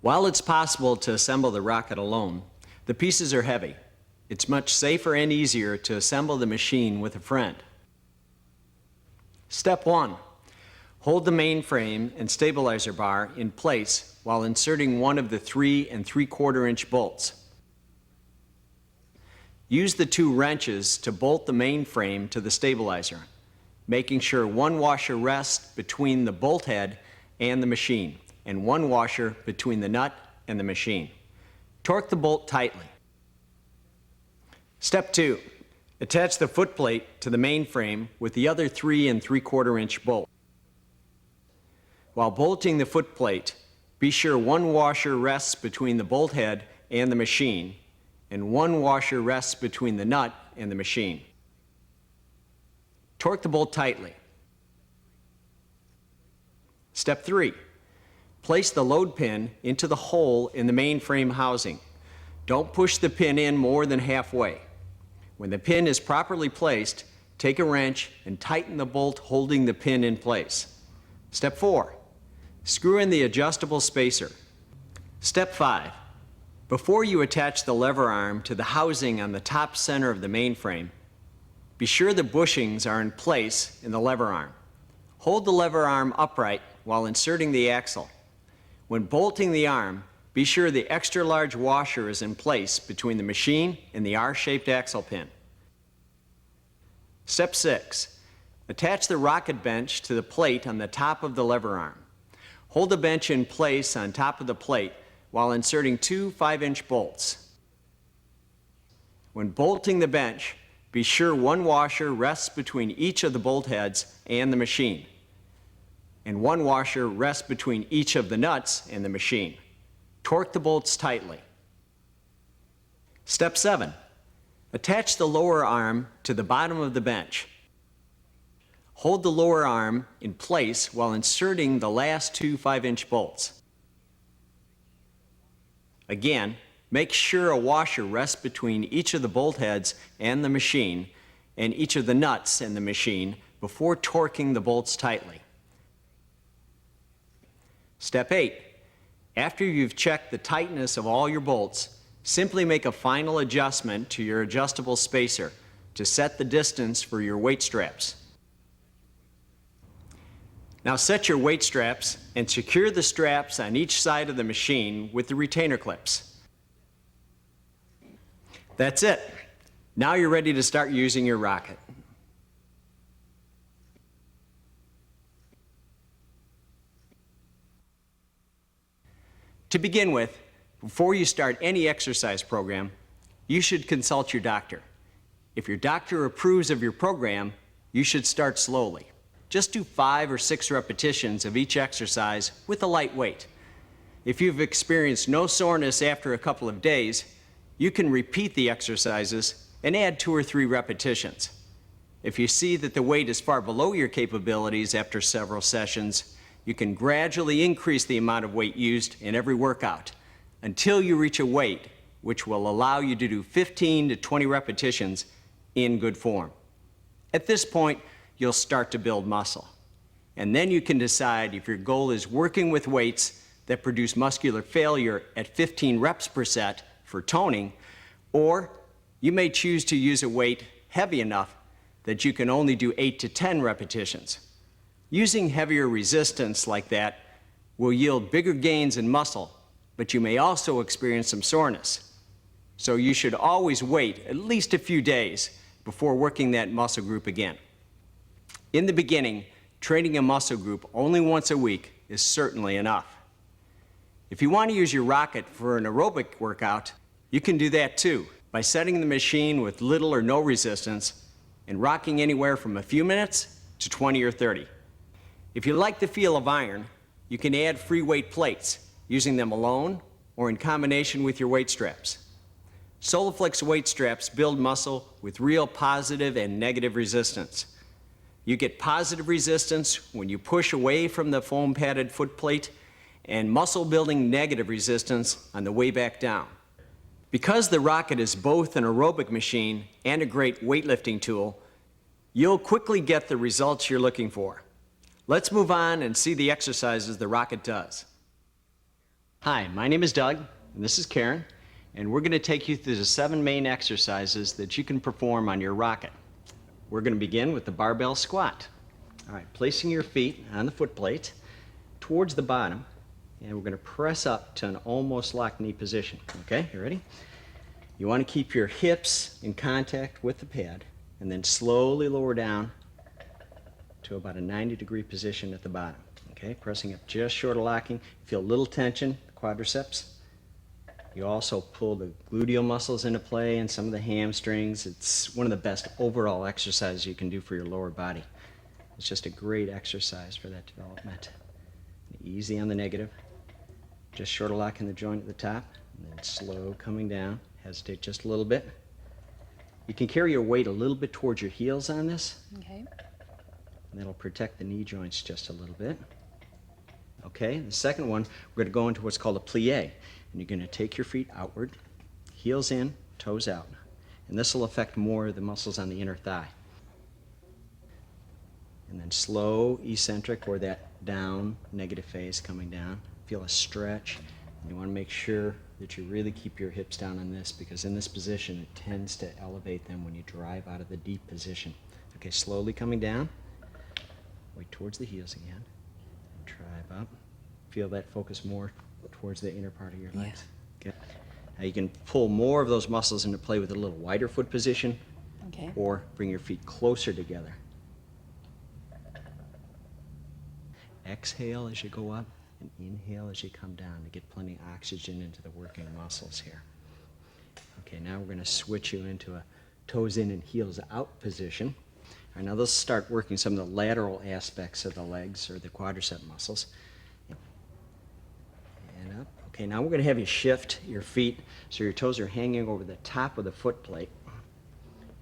While it's possible to assemble the rocket alone, the pieces are heavy. It's much safer and easier to assemble the machine with a friend. Step 1. Hold the mainframe and stabilizer bar in place while inserting one of the 3 3/4 inch bolts. Use the 2 wrenches to bolt the mainframe to the stabilizer, making sure one washer rests between the bolt head and the machine, and one washer between the nut and the machine. Torque the bolt tightly. Step 2. Attach the footplate to the mainframe with the other 3 3/4 inch bolt. While bolting the footplate, be sure one washer rests between the bolt head and the machine, and one washer rests between the nut and the machine. Torque the bolt tightly. Step 3. Place the load pin into the hole in the mainframe housing. Don't push the pin in more than halfway. When the pin is properly placed, take a wrench and tighten the bolt holding the pin in place. Step 4. Screw in the adjustable spacer. Step 5. Before you attach the lever arm to the housing on the top center of the mainframe, be sure the bushings are in place in the lever arm. Hold the lever arm upright while inserting the axle. When bolting the arm, be sure the extra large washer is in place between the machine and the R-shaped axle pin. Step 6. Attach the rocket bench to the plate on the top of the lever arm. Hold the bench in place on top of the plate while inserting 2 5-inch bolts. When bolting the bench, be sure one washer rests between each of the bolt heads and the machine, and one washer rests between each of the nuts and the machine. Torque the bolts tightly. Step 7. Attach the lower arm to the bottom of the bench. Hold the lower arm in place while inserting the last 2 5-inch bolts. Again, make sure a washer rests between each of the bolt heads and the machine, and each of the nuts and the machine before torquing the bolts tightly. Step 8. After you've checked the tightness of all your bolts, simply make a final adjustment to your adjustable spacer to set the distance for your weight straps. Now set your weight straps and secure the straps on each side of the machine with the retainer clips. That's it. Now you're ready to start using your rocket. To begin with, before you start any exercise program, you should consult your doctor. If your doctor approves of your program, you should start slowly. Just do 5 or 6 repetitions of each exercise with a light weight. If you've experienced no soreness after a couple of days, you can repeat the exercises and add 2 or 3 repetitions. If you see that the weight is far below your capabilities after several sessions, you can gradually increase the amount of weight used in every workout until you reach a weight which will allow you to do 15 to 20 repetitions in good form. At this point, you'll start to build muscle. And then you can decide if your goal is working with weights that produce muscular failure at 15 reps per set for toning, or you may choose to use a weight heavy enough that you can only do 8 to 10 repetitions. Using heavier resistance like that will yield bigger gains in muscle, but you may also experience some soreness. So you should always wait at least a few days before working that muscle group again. In the beginning, training a muscle group only once a week is certainly enough. If you want to use your rocket for an aerobic workout, you can do that too by setting the machine with little or no resistance and rocking anywhere from a few minutes to 20 or 30. If you like the feel of iron, you can add free weight plates, using them alone or in combination with your weight straps. SOLOFLEX weight straps build muscle with real positive and negative resistance. You get positive resistance when you push away from the foam padded foot plate, and muscle building negative resistance on the way back down. Because the rocket is both an aerobic machine and a great weightlifting tool, you'll quickly get the results you're looking for. Let's move on and see the exercises the rocket does. Hi, my name is Doug, and this is Karen, and we're going to take you through the 7 main exercises that you can perform on your rocket. We're going to begin with the barbell squat. All right, placing your feet on the foot plate towards the bottom, and we're going to press up to an almost locked knee position. Okay, you ready? You want to keep your hips in contact with the pad, and then slowly lower down to about a 90-degree position at the bottom. Okay, pressing up just short of locking. Feel a little tension, quadriceps. You also pull the gluteal muscles into play and some of the hamstrings. It's one of the best overall exercises you can do for your lower body. It's just a great exercise for that development. Easy on the negative. Just short of locking the joint at the top, and then slow coming down. Hesitate just a little bit. You can carry your weight a little bit towards your heels on this. Okay. And that'll protect the knee joints just a little bit. Okay, the second one, we're going to go into what's called a plie. And you're going to take your feet outward, heels in, toes out. And this will affect more of the muscles on the inner thigh. And then slow, eccentric, or that down, negative phase coming down. Feel a stretch. And you want to make sure that you really keep your hips down on this, because in this position it tends to elevate them when you drive out of the deep position. Okay, slowly coming down. Weight towards the heels again. Drive up. Feel that focus more towards the inner part of your legs. Yeah. Okay. Now you can pull more of those muscles into play with a little wider foot position, Okay. or bring your feet closer together. Exhale as you go up, and inhale as you come down to get plenty of oxygen into the working muscles here. Okay, now we're going to switch you into a toes in and heels out position. All right, now let's start working some of the lateral aspects of the legs or the quadricep muscles. And up. Okay, now we're going to have you shift your feet so your toes are hanging over the top of the foot plate.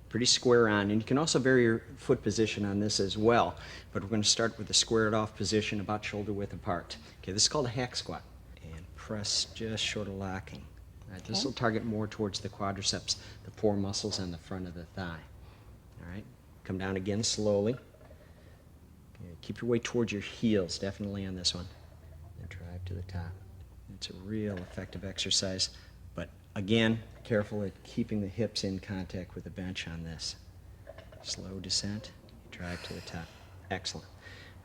Pretty square on, and you can also vary your foot position on this as well, but we're going to start with the squared off position about shoulder width apart. Okay, this is called a hack squat. And press just short of locking. All right, this will target more towards the quadriceps, the 4 muscles on the front of the thigh. All right, come down again slowly. Okay, keep your weight towards your heels, definitely on this one. And drive to the top. It's a real effective exercise, but again, careful at keeping the hips in contact with the bench on this. Slow descent, drive to the top. Excellent.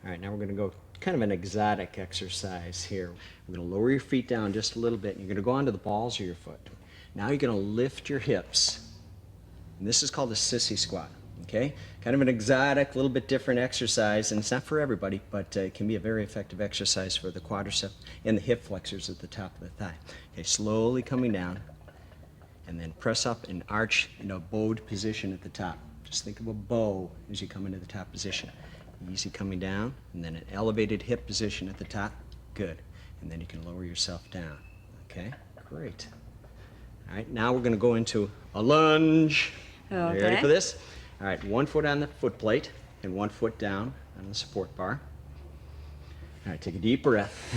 All right, now we're going to go kind of an exotic exercise here. We're going to lower your feet down just a little bit, and you're going to go onto the balls of your foot. Now you're going to lift your hips, and this is called a sissy squat. Okay, kind of an exotic, little bit different exercise, and it's not for everybody, but it can be a very effective exercise for the quadricep and the hip flexors at the top of the thigh. Okay, slowly coming down, and then press up and arch in a bowed position at the top. Just think of a bow as you come into the top position. Easy coming down, and then an elevated hip position at the top. Good. And then you can lower yourself down. Okay, great. All right, now we're going to go into a lunge. Okay. Are you ready for this? All right, 1 foot on the foot plate and 1 foot down on the support bar. All right, take a deep breath.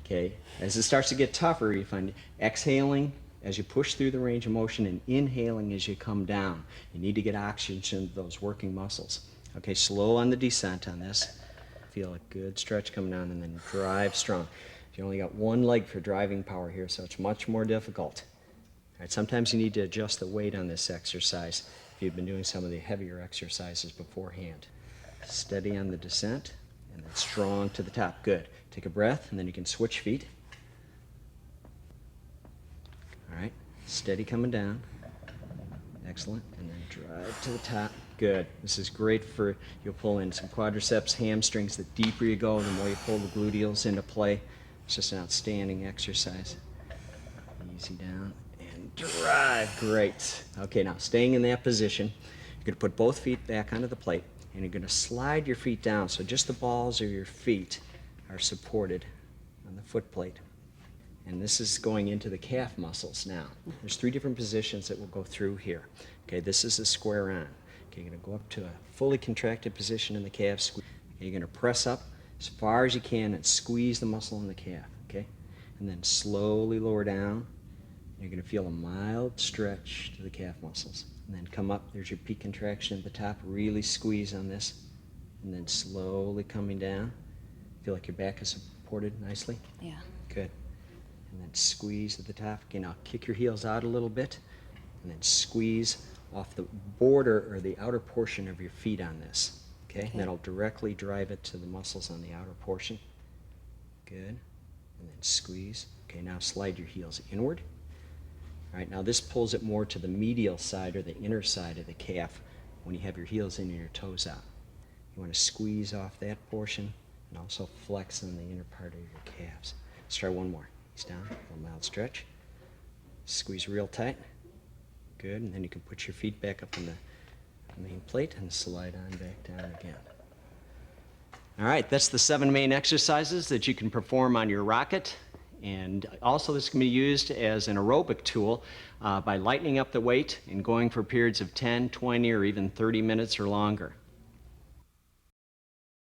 Okay, as it starts to get tougher, you find exhaling as you push through the range of motion and inhaling as you come down. You need to get oxygen to those working muscles. Okay, slow on the descent on this. Feel a good stretch coming down, and then drive strong. You only got 1 leg for driving power here, so it's much more difficult. All right, sometimes you need to adjust the weight on this exercise if you've been doing some of the heavier exercises beforehand. Steady on the descent, and then strong to the top. Good. Take a breath, and then you can switch feet. All right, steady coming down. Excellent, and then drive to the top. Good. This is great for, you'll pull in some quadriceps, hamstrings. The deeper you go, the more you pull the gluteals into play. It's just an outstanding exercise. Easy down. Drive. Great. Okay, now staying in that position, you're going to put both feet back onto the plate, and you're going to slide your feet down so just the balls of your feet are supported on the foot plate. And this is going into the calf muscles now. There's 3 different positions that we'll go through here. Okay, this is a square on. Okay, you're going to go up to a fully contracted position in the calf. Okay, you're going to press up as far as you can and squeeze the muscle in the calf. Okay, and then slowly lower down. You're going to feel a mild stretch to the calf muscles. And then come up, there's your peak contraction at the top. Really squeeze on this. And then slowly coming down. Feel like your back is supported nicely? Yeah. Good. and then squeeze at the top. Okay, now kick your heels out a little bit, and then squeeze off the border or the outer portion of your feet on this. Okay, and that'll directly drive it to the muscles on the outer portion. Good, and then squeeze. Okay, now slide your heels inward. All right, now this pulls it more to the medial side or the inner side of the calf when you have your heels in and your toes out. You want to squeeze off that portion and also flex in the inner part of your calves. Let's try one more. He's down, a mild stretch. Squeeze real tight. Good, and then you can put your feet back up on the main plate and slide on back down again. All right, that's the 7 main exercises that you can perform on your Rockit. And also this can be used as an aerobic tool by lightening up the weight and going for periods of 10, 20, or even 30 minutes or longer.